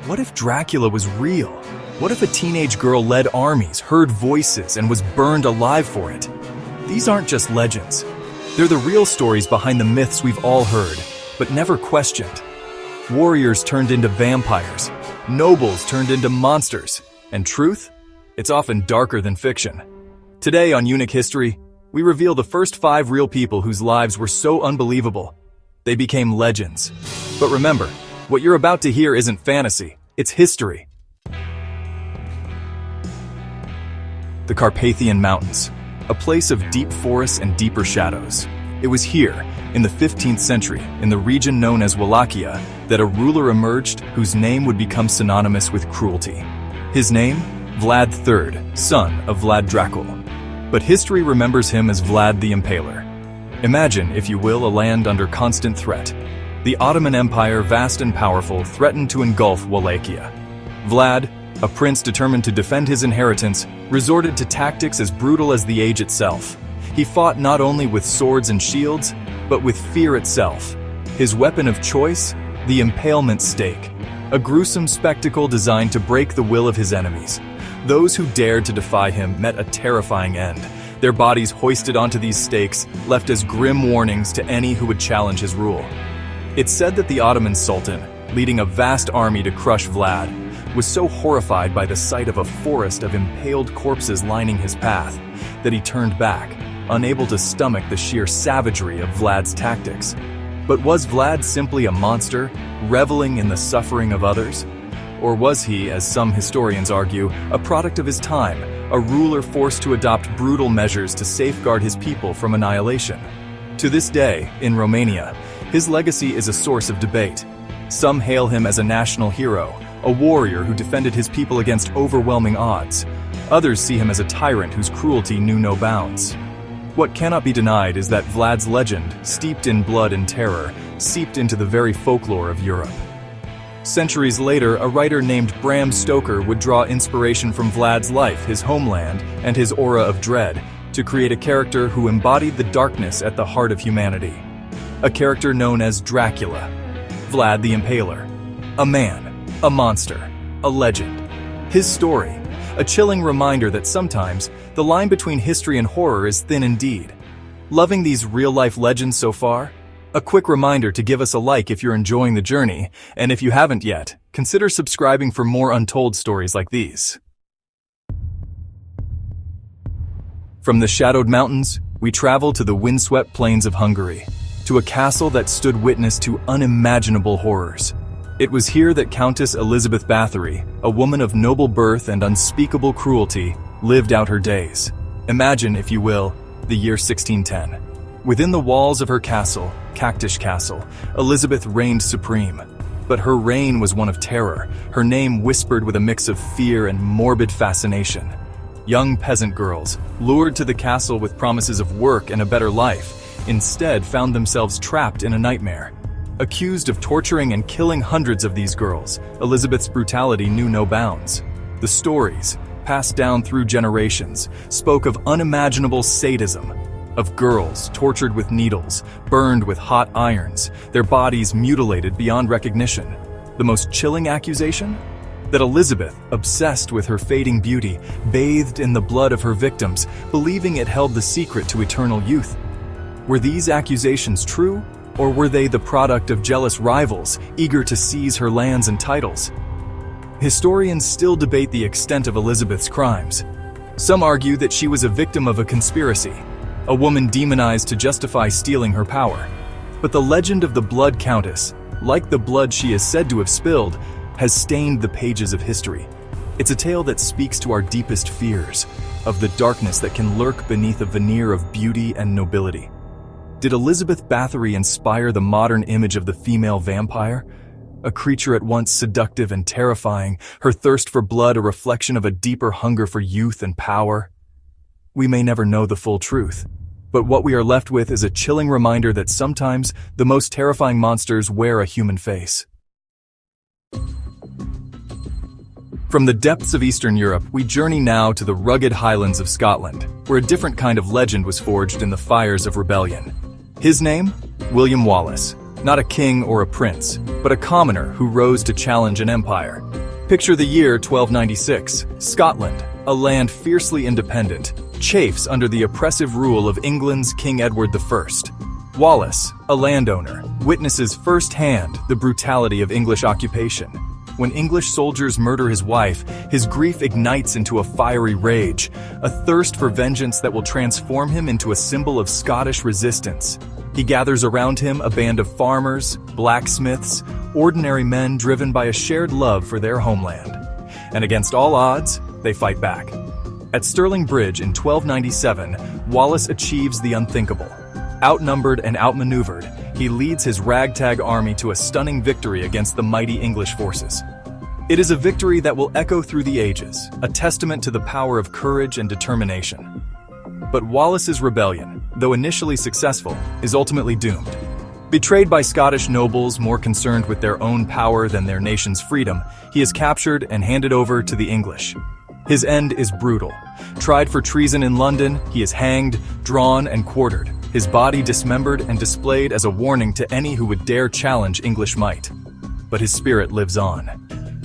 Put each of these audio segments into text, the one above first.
What if Dracula was real? What if a teenage girl led armies, heard voices, and was burned alive for it? These aren't just legends. They're the real stories behind the myths we've all heard, but never questioned. Warriors turned into vampires, nobles turned into monsters, and truth? It's often darker than fiction. Today on Unique History, we reveal the first 5 real people whose lives were so unbelievable, they became legends. But remember, what you're about to hear isn't fantasy, it's history. The Carpathian Mountains, a place of deep forests and deeper shadows. It was here, in the 15th century, in the region known as Wallachia, that a ruler emerged whose name would become synonymous with cruelty. His name? Vlad III, son of Vlad Dracula. But history remembers him as Vlad the Impaler. Imagine, if you will, a land under constant threat. The Ottoman Empire, vast and powerful, threatened to engulf Wallachia. Vlad, a prince determined to defend his inheritance, resorted to tactics as brutal as the age itself. He fought not only with swords and shields, but with fear itself. His weapon of choice? The impalement stake, a gruesome spectacle designed to break the will of his enemies. Those who dared to defy him met a terrifying end. Their bodies hoisted onto these stakes left as grim warnings to any who would challenge his rule. It's said that the Ottoman Sultan, leading a vast army to crush Vlad, was so horrified by the sight of a forest of impaled corpses lining his path that he turned back, unable to stomach the sheer savagery of Vlad's tactics. But was Vlad simply a monster, reveling in the suffering of others? Or was he, as some historians argue, a product of his time, a ruler forced to adopt brutal measures to safeguard his people from annihilation? To this day, in Romania, his legacy is a source of debate. Some hail him as a national hero, a warrior who defended his people against overwhelming odds. Others see him as a tyrant whose cruelty knew no bounds. What cannot be denied is that Vlad's legend, steeped in blood and terror, seeped into the very folklore of Europe. Centuries later, a writer named Bram Stoker would draw inspiration from Vlad's life, his homeland, and his aura of dread to create a character who embodied the darkness at the heart of humanity. A character known as Dracula, Vlad the Impaler. A man, a monster, a legend. His story, a chilling reminder that sometimes the line between history and horror is thin indeed. Loving these real-life legends so far? A quick reminder to give us a like if you're enjoying the journey, and if you haven't yet, consider subscribing for more untold stories like these. From the shadowed mountains, we travel to the windswept plains of Hungary, to a castle that stood witness to unimaginable horrors. It was here that Countess Elizabeth Báthory, a woman of noble birth and unspeakable cruelty, lived out her days. Imagine, if you will, the year 1610. Within the walls of her castle, Countess Castle, Elizabeth reigned supreme. But her reign was one of terror, her name whispered with a mix of fear and morbid fascination. Young peasant girls, lured to the castle with promises of work and a better life, instead found themselves trapped in a nightmare. Accused of torturing and killing hundreds of these girls, Elizabeth's brutality knew no bounds. The stories, passed down through generations, spoke of unimaginable sadism, of girls tortured with needles, burned with hot irons, their bodies mutilated beyond recognition. The most chilling accusation? That Elizabeth, obsessed with her fading beauty, bathed in the blood of her victims, believing it held the secret to eternal youth. Were these accusations true, or were they the product of jealous rivals, eager to seize her lands and titles? Historians still debate the extent of Elizabeth's crimes. Some argue that she was a victim of a conspiracy, a woman demonized to justify stealing her power. But the legend of the Blood Countess, like the blood she is said to have spilled, has stained the pages of history. It's a tale that speaks to our deepest fears, of the darkness that can lurk beneath a veneer of beauty and nobility. Did Elizabeth Báthory inspire the modern image of the female vampire? A creature at once seductive and terrifying, her thirst for blood a reflection of a deeper hunger for youth and power? We may never know the full truth, but what we are left with is a chilling reminder that sometimes the most terrifying monsters wear a human face. From the depths of Eastern Europe, we journey now to the rugged highlands of Scotland, where a different kind of legend was forged in the fires of rebellion. His name? William Wallace. Not a king or a prince, but a commoner who rose to challenge an empire. Picture the year 1296. Scotland, a land fiercely independent, chafes under the oppressive rule of England's King Edward I. Wallace, a landowner, witnesses firsthand the brutality of English occupation. When English soldiers murder his wife, his grief ignites into a fiery rage, a thirst for vengeance that will transform him into a symbol of Scottish resistance. He gathers around him a band of farmers, blacksmiths, ordinary men driven by a shared love for their homeland. And against all odds, they fight back. At Stirling Bridge in 1297, Wallace achieves the unthinkable. Outnumbered and outmaneuvered, he leads his ragtag army to a stunning victory against the mighty English forces. It is a victory that will echo through the ages, a testament to the power of courage and determination. But Wallace's rebellion, though initially successful, is ultimately doomed. Betrayed by Scottish nobles more concerned with their own power than their nation's freedom, he is captured and handed over to the English. His end is brutal. Tried for treason in London, he is hanged, drawn, and quartered, his body dismembered and displayed as a warning to any who would dare challenge English might. But his spirit lives on.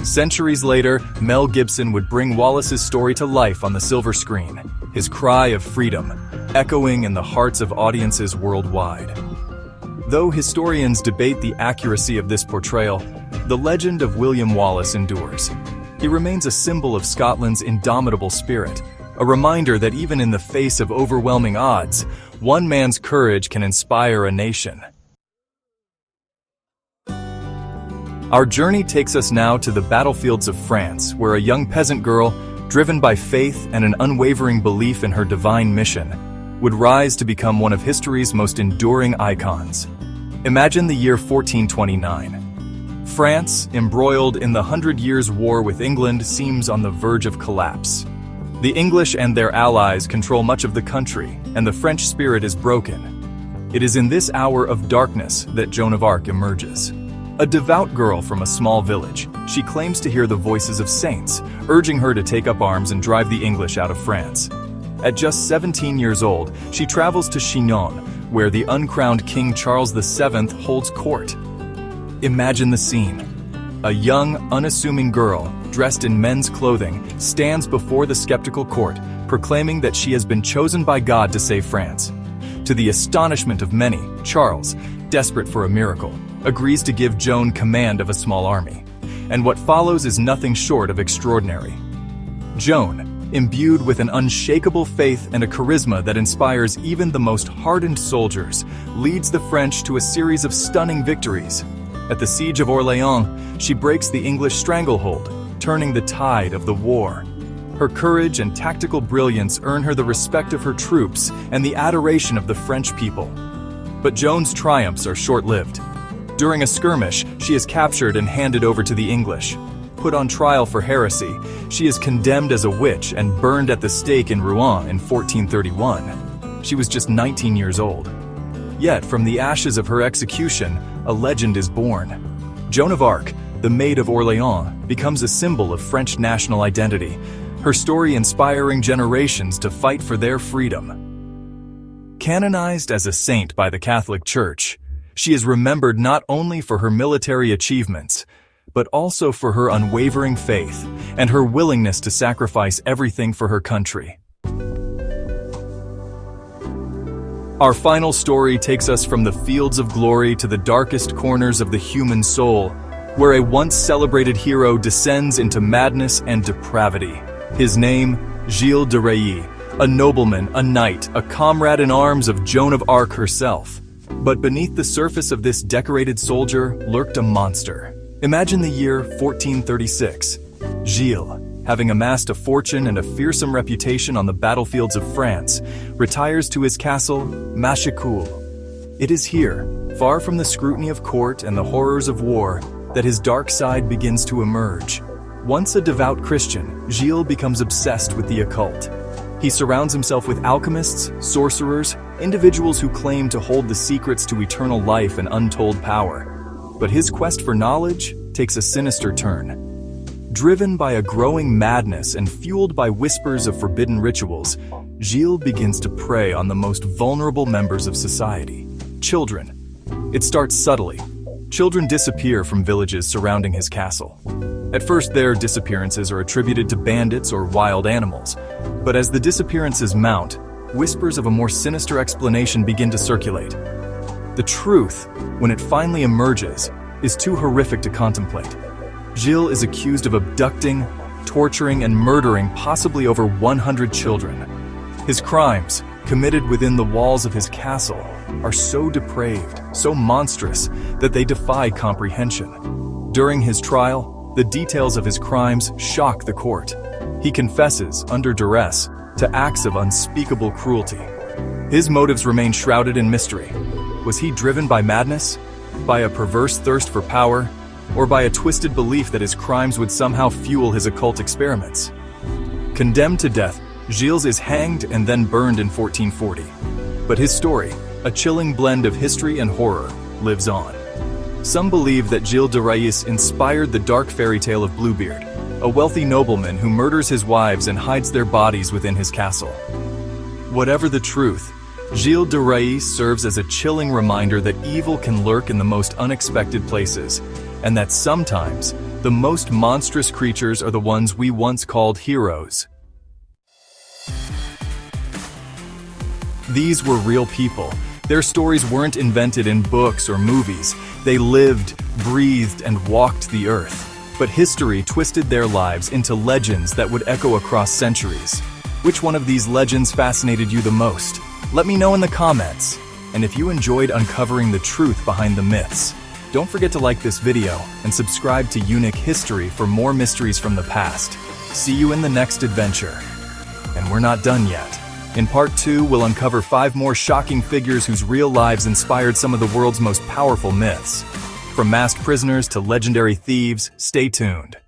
Centuries later, Mel Gibson would bring Wallace's story to life on the silver screen, his cry of freedom echoing in the hearts of audiences worldwide. Though historians debate the accuracy of this portrayal, the legend of William Wallace endures. He remains a symbol of Scotland's indomitable spirit, a reminder that even in the face of overwhelming odds, one man's courage can inspire a nation. Our journey takes us now to the battlefields of France, where a young peasant girl, driven by faith and an unwavering belief in her divine mission, would rise to become one of history's most enduring icons. Imagine the year 1429. France, embroiled in the 100 Years' War with England, seems on the verge of collapse. The English and their allies control much of the country, and the French spirit is broken. It is in this hour of darkness that Joan of Arc emerges. A devout girl from a small village, she claims to hear the voices of saints, urging her to take up arms and drive the English out of France. At just 17 years old, she travels to Chinon, where the uncrowned King Charles VII holds court. Imagine the scene. A young, unassuming girl, dressed in men's clothing, stands before the skeptical court, proclaiming that she has been chosen by God to save France. To the astonishment of many, Charles, desperate for a miracle, agrees to give Joan command of a small army. And what follows is nothing short of extraordinary. Joan, imbued with an unshakable faith and a charisma that inspires even the most hardened soldiers, leads the French to a series of stunning victories. At the Siege of Orléans, she breaks the English stranglehold, turning the tide of the war. Her courage and tactical brilliance earn her the respect of her troops and the adoration of the French people. But Joan's triumphs are short-lived. During a skirmish, she is captured and handed over to the English. Put on trial for heresy, she is condemned as a witch and burned at the stake in Rouen in 1431. She was just 19 years old. Yet, from the ashes of her execution, a legend is born. Joan of Arc, the Maid of Orléans, becomes a symbol of French national identity, her story inspiring generations to fight for their freedom. Canonized as a saint by the Catholic Church, she is remembered not only for her military achievements, but also for her unwavering faith and her willingness to sacrifice everything for her country. Our final story takes us from the fields of glory to the darkest corners of the human soul, where a once celebrated hero descends into madness and depravity. His name, Gilles de Rais, a nobleman, a knight, a comrade in arms of Joan of Arc herself. But beneath the surface of this decorated soldier lurked a monster. Imagine the year 1436. Gilles, having amassed a fortune and a fearsome reputation on the battlefields of France, retires to his castle, Mythical. It is here, far from the scrutiny of court and the horrors of war, that his dark side begins to emerge. Once a devout Christian, Gilles becomes obsessed with the occult. He surrounds himself with alchemists, sorcerers, individuals who claim to hold the secrets to eternal life and untold power. But his quest for knowledge takes a sinister turn. Driven by a growing madness and fueled by whispers of forbidden rituals, Gilles begins to prey on the most vulnerable members of society: children, It starts subtly. Children disappear from villages surrounding his castle. At first, their disappearances are attributed to bandits or wild animals, but as the disappearances mount, whispers of a more sinister explanation begin to circulate. The truth, when it finally emerges, is too horrific to contemplate. Gilles is accused of abducting, torturing, and murdering possibly over 100 children. His crimes, committed within the walls of his castle, are so depraved, so monstrous, that they defy comprehension. During his trial, the details of his crimes shock the court. He confesses, under duress, to acts of unspeakable cruelty. His motives remain shrouded in mystery. Was he driven by madness? By a perverse thirst for power? Or by a twisted belief that his crimes would somehow fuel his occult experiments? Condemned to death, Gilles is hanged and then burned in 1440. But his story, a chilling blend of history and horror, lives on. Some believe that Gilles de Rais inspired the dark fairy tale of Bluebeard, a wealthy nobleman who murders his wives and hides their bodies within his castle. Whatever the truth, Gilles de Rais serves as a chilling reminder that evil can lurk in the most unexpected places, and that sometimes the most monstrous creatures are the ones we once called heroes. These were real people. Their stories weren't invented in books or movies. They lived, breathed, and walked the earth. But history twisted their lives into legends that would echo across centuries. Which one of these legends fascinated you the most? Let me know in the comments. And if you enjoyed uncovering the truth behind the myths, don't forget to like this video and subscribe to Unique History for more mysteries from the past. See you in the next adventure. And we're not done yet. In part 2, we'll uncover 5 more shocking figures whose real lives inspired some of the world's most powerful myths. From masked prisoners to legendary thieves, stay tuned.